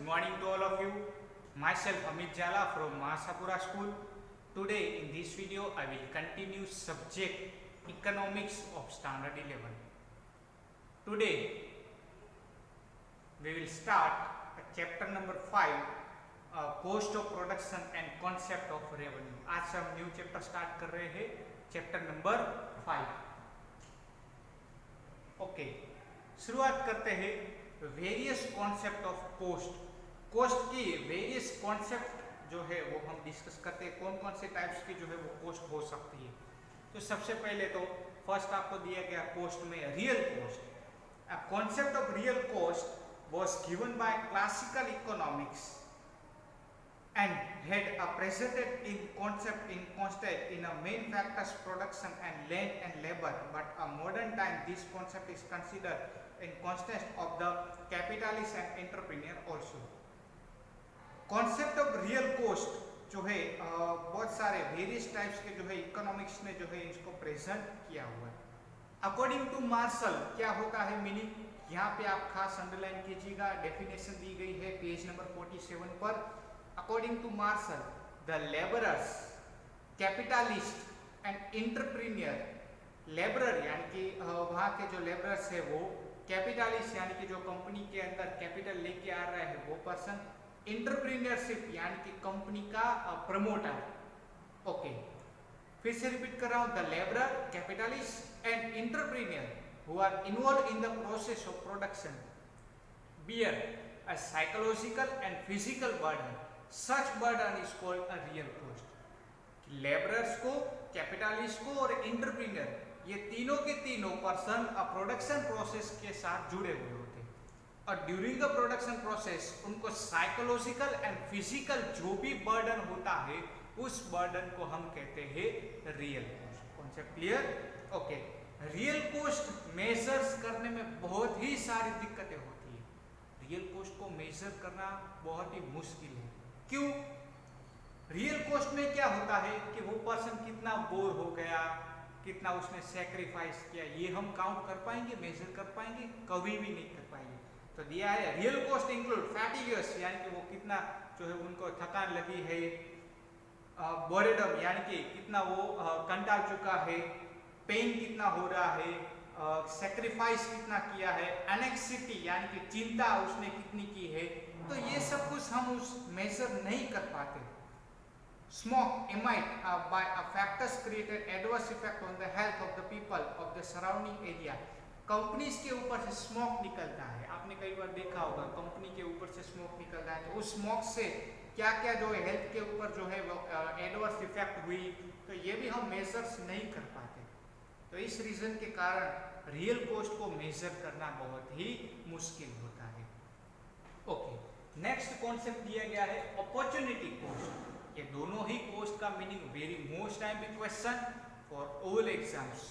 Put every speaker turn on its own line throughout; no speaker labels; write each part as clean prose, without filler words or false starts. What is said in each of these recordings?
morning to all of you. Myself Amit Jala from Mahasapura School. Today in this video I will continue subject Economics of Standard 11. Today we will start chapter number 5, cost of production and concept of revenue. आज से हम new chapter start कर रहे हैं, chapter number 5. Okay, शुरुआत करते हैं various concept of cost. Cost की वेरियस कॉन्सेप्ट जो है वो हम डिस्कस करते हैं, कौन कौन से टाइप्स की जो है वो कोस्ट हो सकती है. तो सबसे पहले तो फर्स्ट आपको दिया गया कोस्ट में real cost. A concept of real cost was given by classical economics and had presented in concept in constant in a main factors production and land and labor, but a modern time this concept is considered in context of the capitalist and entrepreneur also. Concept of real cost जो है बहुत सारे various types के जो है economics ने जो है इसको प्रेजेंट किया हुआ है. अकॉर्डिंग टू मार्शल क्या होता है मीनिंग, यहाँ पे आप खास अंडरलाइन कीजिएगा. डेफिनेशन दी गई है पेज नंबर 47 पर. According to Marshall the labourers, capitalist and entrepreneur. Labourer यानी कि वहाँ के जो लेबरर्स है वो, कैपिटलिस्ट यानी कि जो कंपनी के अंदर कैपिटल लेके आ रहा है वो पर्सन, एंटरप्रेन्योरशिप यानी कि कंपनी का प्रमोटर. ओके, फिर से रिपीट कर रहा हूँ. The labourer, capitalist and entrepreneur who are involved in the process of production bear a psychological and physical burden. Such burden is called a real cost. Labourers को, capitalist को और entrepreneur, ये तीनों के तीनों पर्सन प्रोडक्शन प्रोसेस के साथ जुड़े हुए होते हैं और ड्यूरिंग द प्रोडक्शन प्रोसेस उनको साइकोलॉजिकल एंड फिजिकल जो भी बर्डन होता है उस बर्डन को हम कहते हैं real cost. Concept clear? Okay. Real cost measures करने में बहुत ही सारी दिक्कतें होती है. रियल कोस्ट को मेजर करना बहुत ही मुश्किल है. क्यों? रियल कोस्ट में क्या होता है कि वो पर्सन कितना बोर हो गया, कितना उसने सेक्रीफाइस किया, ये हम काउंट कर पाएंगे, मेजर कर पाएंगे? कभी भी नहीं कर पाएंगे. तो दिया है रियल कोस्ट इंक्लूड फैटिगस यानी कि वो कितना जो है उनको थकान लगी है, बोरेडम यानी कि कितना वो कंटाल चुका है, पेन कितना हो रहा है, सेक्रीफाइस कितना किया है, एनेक्सिटी यानी कि चिंता उसने कितनी की है. तो ये सब कुछ हम उस मेजर नहीं कर पाते. Smoke emit by a factors created adverse effect on the health of the people of the surrounding area. Companies के ऊपर से स्मोक निकलता है, आपने कई बार देखा होगा कंपनी के ऊपर से स्मोक निकलता है. तो उस स्मोक से क्या क्या जो है हेल्थ के ऊपर जो है वो एडवर्स इफेक्ट हुई, तो ये भी हम मेजर्स नहीं कर पाते. तो इस रीजन के कारण रियल कोस्ट को मेजर करना बहुत ही मुश्किल होता है. ओके, नेक्स्ट कॉन्सेप्ट दिया गया है अपॉर्चुनिटी कोस्ट. ये दोनों ही कोस्ट का meaning very most time question for all exams.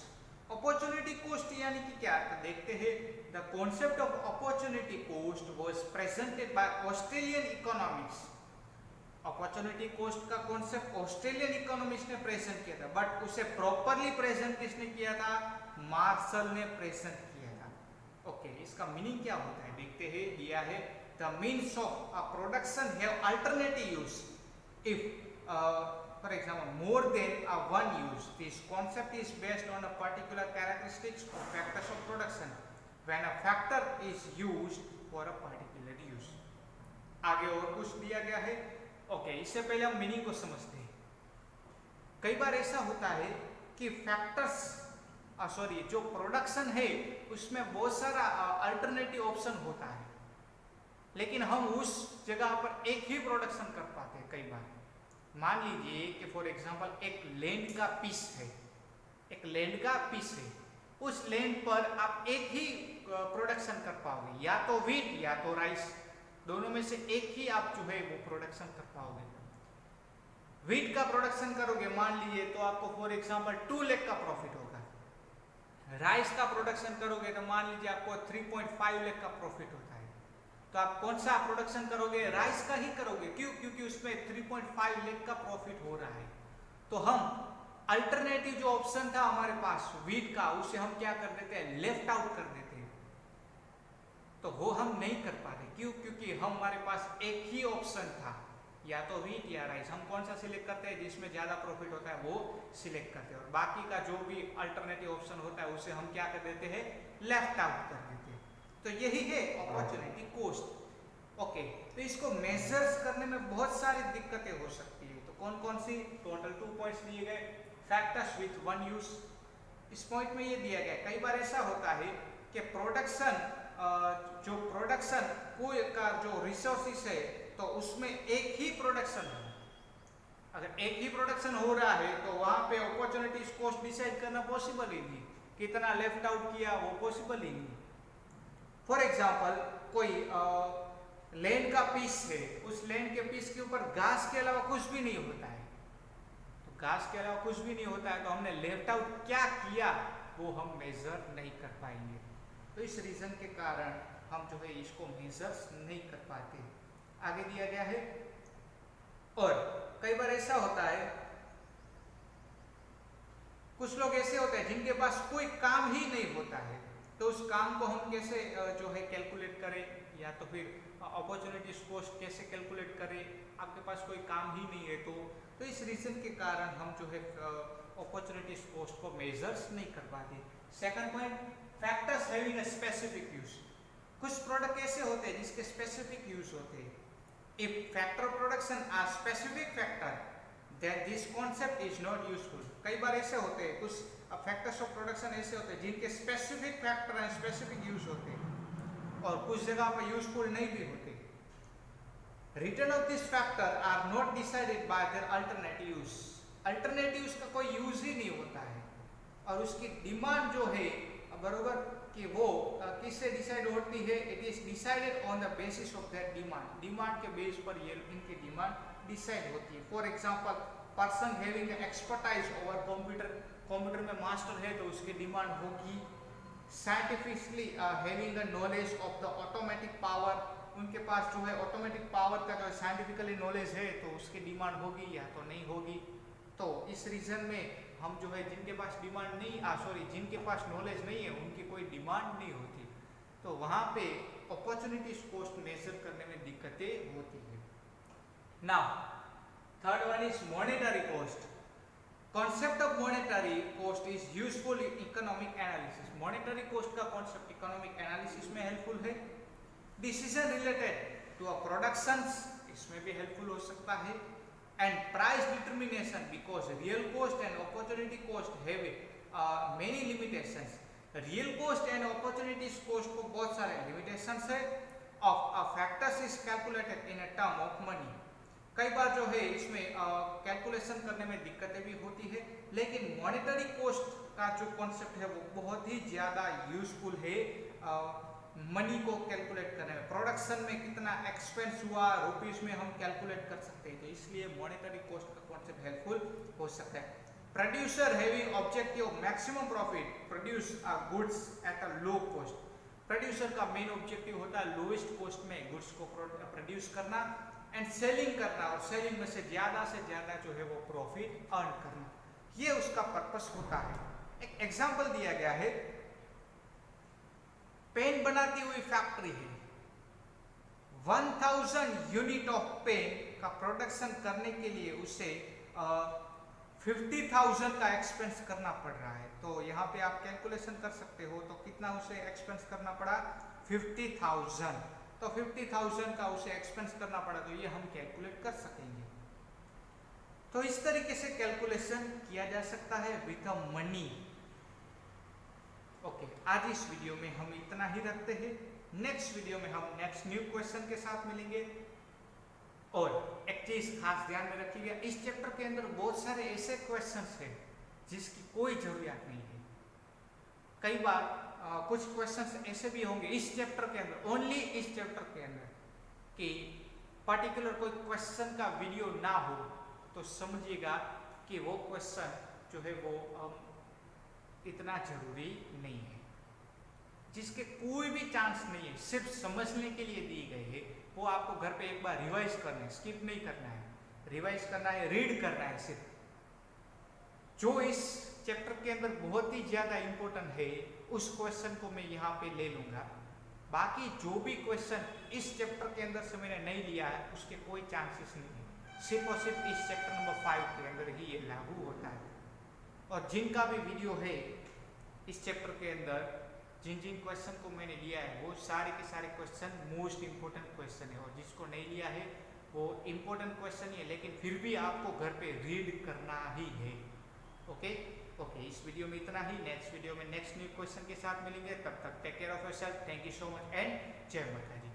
Opportunity cost यानी कि क्या, तो देखते हैं. The concept of opportunity cost was presented by Australian economics. Opportunity cost का कॉन्सेप्ट ऑस्ट्रेलियन इकोनॉमिक्स ने प्रेजेंट किया था, बट उसे प्रॉपरली प्रेजेंट किसने किया था? मार्शल ने प्रेजेंट किया था. ओके, इसका मीनिंग क्या होता है देखते हैं. दिया है the means of a production have alternative use if for example more than one use. This concept is based on a particular characteristics of factors of production when a factor is used for a particular use. आगे और कुछ दिया गया है. Okay, इससे पहले हम meaning को समझते हैं. कई बार ऐसा होता है कि फैक्टर्स जो प्रोडक्शन है उसमें बहुत सारा अल्टरनेटिव ऑप्शन होता है, लेकिन हम उस जगह पर एक ही प्रोडक्शन कर पाते हैं. कई बार मान लीजिए कि फॉर एग्जांपल एक लैंड का पीस है, एक लैंड का पीस है, उस लैंड पर आप एक ही प्रोडक्शन कर पाओगे, या तो व्हीट या तो राइस. दोनों में से एक ही आप जो है वो प्रोडक्शन कर पाओगे. व्हीट का प्रोडक्शन करोगे मान लीजिए तो आपको फॉर एग्जांपल 2 लाख का प्रॉफिट होगा. राइस का प्रोडक्शन करोगे तो मान लीजिए आपको 3.5 लाख का प्रॉफिट होता है. तो आप कौन सा प्रोडक्शन करोगे? राइस का ही करोगे. क्यों? क्योंकि उसमें 3.5 लाख का प्रॉफिट हो रहा है. तो हम अल्टरनेटिव जो ऑप्शन था हमारे पास व्हीट का, उसे हम क्या कर देते हैं? लेफ्ट आउट कर देते हैं. तो वो हम नहीं कर पाते। क्यों? क्योंकि हमारे पास एक ही ऑप्शन था, या तो व्हीट या राइस। हम कौन सा सिलेक्ट करते हैं? जिसमें ज्यादा प्रॉफिट होता है वो सिलेक्ट करते हैं, और बाकी का जो भी अल्टरनेटिव ऑप्शन होता है उसे हम क्या कर देते हैं? लेफ्ट आउट कर देते हैं। तो यही है अपॉर्चुनिटी कॉस्ट। ओके, तो इसको मेजर्स करने में बहुत सारी दिक्कतें हो सकती है। तो कौन कौन सी? टोटल 2 पॉइंट्स दिए गए। फैक्टर्स विथ वन यूज, इस पॉइंट में ये दिया गया। कई बार ऐसा होता है कि प्रोडक्शन जो प्रोडक्शन कोई का जो रिसोर्सेस है तो उसमें एक ही प्रोडक्शन है। अगर एक ही प्रोडक्शन हो रहा है तो वहां पे अपॉर्चुनिटीज कॉस्ट डिसाइड करना पॉसिबल ही नहीं, कितना लेफ्ट आउट किया वो पॉसिबल ही नहीं। फॉर एग्जांपल कोई लैंड का पीस है, उस लैंड के पीस के ऊपर घास के अलावा कुछ भी नहीं होता है, तो घास के अलावा कुछ भी नहीं होता है तो हमने लेफ्ट आउट क्या किया वो हम मेजर नहीं कर पाएंगे। तो इस रीजन के कारण हम जो है इसको मेजर्स नहीं कर पाते। आगे दिया गया है, और कई बार ऐसा होता है कुछ लोग ऐसे होते हैं जिनके पास कोई काम ही नहीं होता है, तो उस काम को हम कैसे जो है कैलकुलेट करें, या तो फिर अपॉर्चुनिटीज कॉस्ट कैसे कैलकुलेट करें? आपके पास कोई काम ही नहीं है तो इस रीजन के कारण हम जो है अपॉर्चुनिटीज कॉस्ट को मेजर्स नहीं कर पाते। Second point, factors having a specific use. कुछ प्रोडक्ट ऐसे होते हैं जिसके स्पेसिफिक यूज होते हैं। If factor production are specific factor then this concept is not useful। कई बार ऐसे होते हैं कुछ फैक्टर्स ऑफ प्रोडक्शन ऐसे होते हैं जिनके specific factor and specific use होते हैं, और कुछ जगह पर यूजफुल नहीं भी होते। Return of this factor are not decided by their alternative use. Alternatives का कोई यूज ही नहीं होता है, और उसकी डिमांड जो है बरोबर कि वो किससे डिसाइड होती है? It is decided on the basis of that demand. Demand के बेस पर ये इनकी डिमांड डिसाइड होती है। For example, person having expertise over computer, computer में मास्टर है तो उसकी डिमांड होगी। Scientifically having a knowledge of the automatic power, उनके पास जो है ऑटोमेटिक पावर का जो साइंटिफिकली नॉलेज है तो उसकी डिमांड होगी या तो नहीं होगी। तो इस रीजन में हम जो है जिनके पास डिमांड नहीं जिनके पास नॉलेज नहीं है उनकी कोई डिमांड नहीं होती, तो वहां पे अपॉर्चुनिटीज कॉस्ट मेजर करने में दिक्कतें होती है। Now third one is monetary cost. Concept of monetary cost is useful in economic analysis. Monetary cost का कॉन्सेप्ट इकोनॉमिक एनालिसिस में हेल्पफुल है। Decision related to a productions, इसमें भी हेल्पफुल हो सकता है। And price determination, because real cost and opportunity cost have many limitations. Real cost and opportunities cost को बहुत सारे लिमिटेशंस है। Of factors is calculated in a term of money. कई बार जो है इसमें कैलकुलेशन करने में दिक्कतें भी होती है, लेकिन मॉनेटरी कॉस्ट का जो कॉन्सेप्ट है वो बहुत ही ज्यादा यूजफुल है मनी को कैलकुलेट करने में। प्रोडक्शन में कितना एक्सपेंस हुआ रुपीस में हम कैलकुलेट कर सकते हैं, तो इसलिए मॉनेटरी कॉस्ट का कॉन्सेप्ट हेल्पफुल हो सकता है। Producer having objective maximum profit produce goods at a low cost. Producer का मेन ऑब्जेक्टिव होता है लोएस्ट कॉस्ट में गुड्स को प्रोड्यूस करना एंड सेलिंग करना, और सेलिंग में से ज्यादा जो है वो प्रॉफिट अर्न करना, ये उसका पर्पस होता है। एक एग्जांपल दिया गया है, पेन बनाती हुई फैक्ट्री है, 1000 यूनिट ऑफ पेन का प्रोडक्शन करने के लिए उसे 50,000 का एक्सपेंस करना पड़ रहा है। तो यहाँ पे आप कैलकुलेशन कर सकते हो, तो कितना उसे एक्सपेंस करना पड़ा? 50,000। तो 50,000 का उसे एक्सपेंस करना पड़ा, तो ये हम कैलकुलेट कर सकेंगे। तो इस तरीके से कैलकुलेशन किया जा सकता है विथ अ मनी। ओके, आज इस वीडियो में हम इतना ही रखते हैं। नेक्स्ट वीडियो में हम नेक्स्ट न्यू क्वेश्चन के साथ मिलेंगे। और एक चीज खास ध्यान में रखिएगा, इस चैप्टर के अंदर बहुत सारे ऐसे क्वेश्चंस हैं जिसकी कोई जरूरत नहीं है। कई बार कुछ क्वेश्चंस ऐसे भी होंगे इस चैप्टर के अंदर, ओनली इस चैप्टर के अंदर, कि पर्टिकुलर कोई क्वेश्चन का वीडियो ना हो तो समझिएगा कि वो क्वेश्चन जो है वो इतना जरूरी नहीं है, जिसके कोई भी चांस नहीं है, सिर्फ समझने के लिए दिए गए हैं। वो आपको घर पे एक बार रिवाइज करना है, स्किप नहीं करना है, रिवाइज करना है, रीड करना है सिर्फ। जो इस चैप्टर के अंदर बहुत ही ज्यादा इंपॉर्टेंट है उस क्वेश्चन को मैं यहाँ पे ले लूंगा, बाकी जो भी क्वेश्चन इस चैप्टर के अंदर से मैंने नहीं लिया है उसके कोई चांसेस नहीं है, सिर्फ और सिर्फ इस चैप्टर नंबर 5 के अंदर ही ये लागू होता है। और जिनका भी वीडियो है इस चैप्टर के अंदर, जिन जिन क्वेश्चन को मैंने लिया है वो सारे के सारे क्वेश्चन मोस्ट इंपॉर्टेंट क्वेश्चन है, और जिसको नहीं लिया है वो इंपॉर्टेंट क्वेश्चन ही है, लेकिन फिर भी आपको घर पे रीड करना ही है। ओके, इस वीडियो में इतना ही। नेक्स्ट वीडियो में नेक्स्ट न्यू क्वेश्चन के साथ मिलेंगे, तब तक take care of yourself. Thank you so much and जय माता दी।